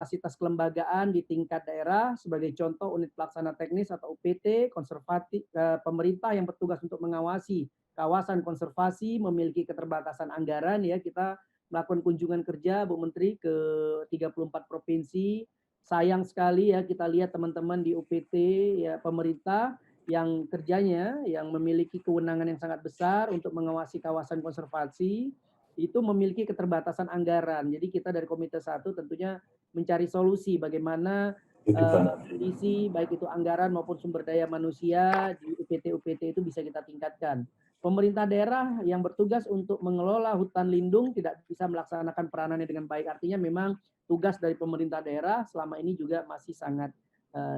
kapasitas kelembagaan di tingkat daerah, sebagai contoh unit pelaksana teknis atau UPT, pemerintah yang bertugas untuk mengawasi kawasan konservasi memiliki keterbatasan anggaran ya, kita melakukan kunjungan kerja Bu Menteri ke 34 provinsi. Sayang sekali ya kita lihat teman-teman di UPT ya pemerintah yang kerjanya yang memiliki kewenangan yang sangat besar untuk mengawasi kawasan konservasi itu memiliki keterbatasan anggaran. Jadi kita dari Komite 1 tentunya mencari solusi bagaimana kondisi baik itu anggaran maupun sumber daya manusia di UPT-UPT itu bisa kita tingkatkan. Pemerintah daerah yang bertugas untuk mengelola hutan lindung tidak bisa melaksanakan peranannya dengan baik. Artinya memang tugas dari pemerintah daerah selama ini juga masih sangat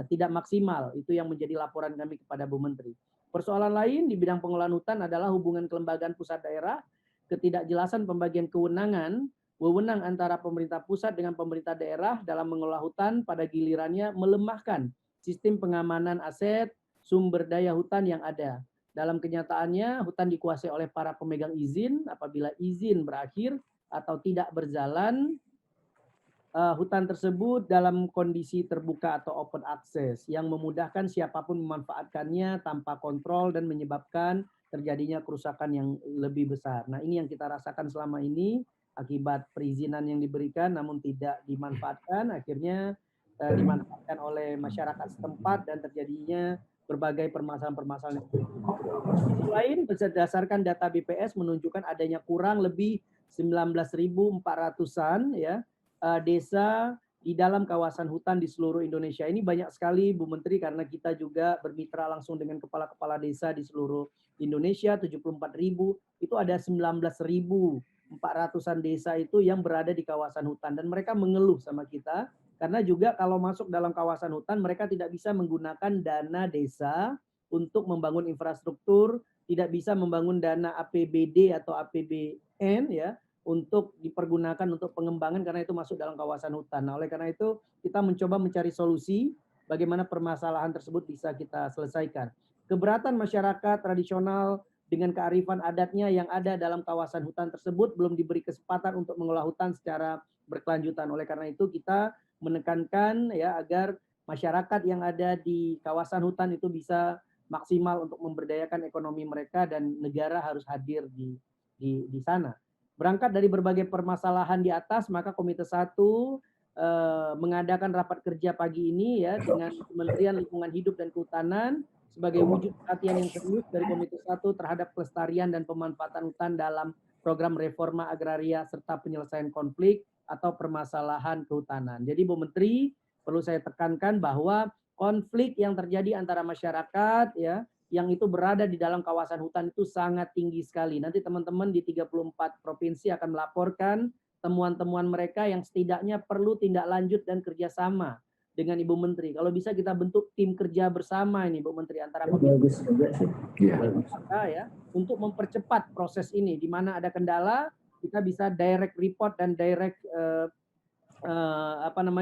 tidak maksimal. Itu yang menjadi laporan kami kepada Bu Menteri. Persoalan lain di bidang pengelolaan hutan adalah hubungan kelembagaan pusat daerah, ketidakjelasan pembagian kewenangan, wewenang antara pemerintah pusat dengan pemerintah daerah dalam mengelola hutan pada gilirannya melemahkan sistem pengamanan aset sumber daya hutan yang ada. Dalam kenyataannya, hutan dikuasai oleh para pemegang izin. Apabila izin berakhir atau tidak berjalan, hutan tersebut dalam kondisi terbuka atau open access yang memudahkan siapapun memanfaatkannya tanpa kontrol dan menyebabkan terjadinya kerusakan yang lebih besar. Nah, ini yang kita rasakan selama ini akibat perizinan yang diberikan namun tidak dimanfaatkan, akhirnya dimanfaatkan oleh masyarakat setempat dan terjadinya berbagai permasalahan-permasalahan. Di sisi lain, berdasarkan data BPS menunjukkan adanya kurang lebih 19.400-an ya desa di dalam kawasan hutan di seluruh Indonesia. Ini banyak sekali Bu Menteri karena kita juga bermitra langsung dengan kepala-kepala desa di seluruh Indonesia, 74.000. Itu ada 19.400-an desa itu yang berada di kawasan hutan dan mereka mengeluh sama kita karena juga kalau masuk dalam kawasan hutan mereka tidak bisa menggunakan dana desa untuk membangun infrastruktur, tidak bisa membangun dana APBD atau APBN ya untuk dipergunakan untuk pengembangan karena itu masuk dalam kawasan hutan. Nah, oleh karena itu kita mencoba mencari solusi bagaimana permasalahan tersebut bisa kita selesaikan. Keberatan masyarakat tradisional dengan kearifan adatnya yang ada dalam kawasan hutan tersebut belum diberi kesempatan untuk mengelola hutan secara berkelanjutan. Oleh karena itu kita menekankan ya agar masyarakat yang ada di kawasan hutan itu bisa maksimal untuk memberdayakan ekonomi mereka dan negara harus hadir di sana. Berangkat dari berbagai permasalahan di atas, maka Komite 1 mengadakan rapat kerja pagi ini ya dengan Kementerian Lingkungan Hidup dan Kehutanan sebagai wujud perhatian yang serius dari Komite 1 terhadap pelestarian dan pemanfaatan hutan dalam program reforma agraria serta penyelesaian konflik atau permasalahan kehutanan. Jadi Bu Menteri, perlu saya tekankan bahwa konflik yang terjadi antara masyarakat ya yang itu berada di dalam kawasan hutan itu sangat tinggi sekali. Nanti teman-teman di 34 provinsi akan melaporkan temuan-temuan mereka yang setidaknya perlu tindak lanjut dan kerjasama dengan Ibu Menteri. Kalau bisa kita bentuk tim kerja bersama ini Bu Menteri antara pemerintah ya untuk mempercepat proses ini. Di mana ada kendala kita bisa direct report dan direct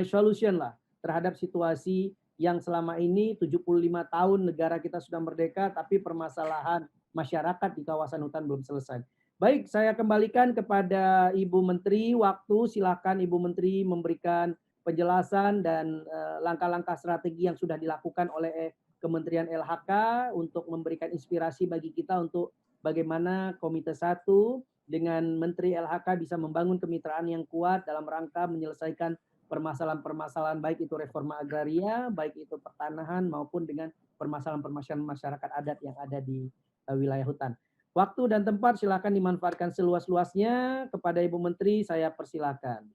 solution lah terhadap situasi yang selama ini 75 tahun negara kita sudah merdeka, tapi permasalahan masyarakat di kawasan hutan belum selesai. Baik, saya kembalikan kepada Ibu Menteri. Waktu silakan Ibu Menteri memberikan penjelasan dan langkah-langkah strategi yang sudah dilakukan oleh Kementerian LHK untuk memberikan inspirasi bagi kita untuk bagaimana Komite 1 dengan Menteri LHK bisa membangun kemitraan yang kuat dalam rangka menyelesaikan permasalahan-permasalahan baik itu reforma agraria, baik itu pertanahan maupun dengan permasalahan-permasalahan masyarakat adat yang ada di wilayah hutan. Waktu dan tempat silakan dimanfaatkan seluas-luasnya. Kepada Ibu Menteri saya persilakan.